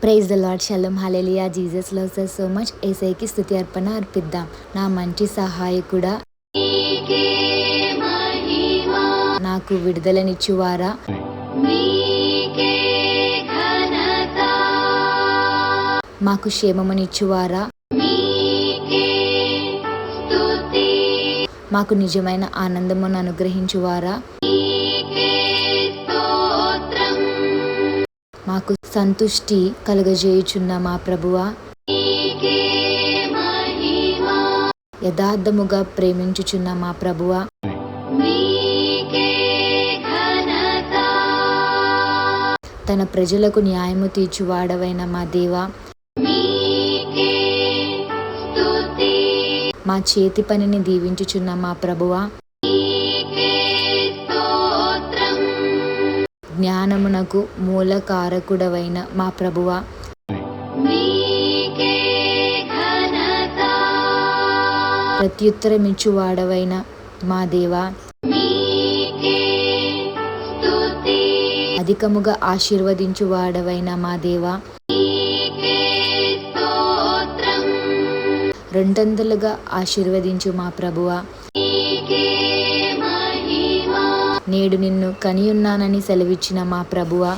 Praise the Lord. Shalom, hallelujah. Jesus loves us so much. యేసయ్యకి స్తుతి అర్పణ అర్పిద్దాం. నా మంచి సహాయకుడా, నాకు విడుదలనిచ్చువారా, మాకు క్షేమమునిచ్చువారా, మాకు నిజమైన ఆనందమును అనుగ్రహించువారా, మాకు సంతుష్టి కలుగజేయుచున్న మా ప్రభువా, యథార్థముగా ప్రేమించుచున్న మా ప్రభువా, తన ప్రజలకు న్యాయము తీర్చువాడవైన మా దేవా, మా చేతి పనిని దీవించుచున్న మా ప్రభువా, జ్ఞానమునకు మూలకారకుడవైన మా ప్రభువా, ప్రత్యుత్తరమిచ్చువాడవైన మా దేవా, అధికముగా ఆశీర్వదించువాడవైన మా దేవా, రెండంతలుగా ఆశీర్వదించు మా ప్రభువా, నేడు నిన్ను కనియున్నానని సెలవిచ్చిన మా ప్రభువా,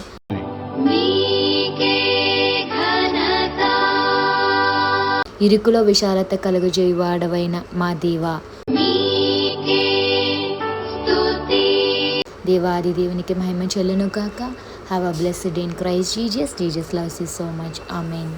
ఇరుకులో విశాలత కలుగజేయువాడవైన మా దేవా, దేవాది దేవునికి మహిమ చెల్లును గాక. Have a blessed day in Christ Jesus. Jesus loves you so much. Amen.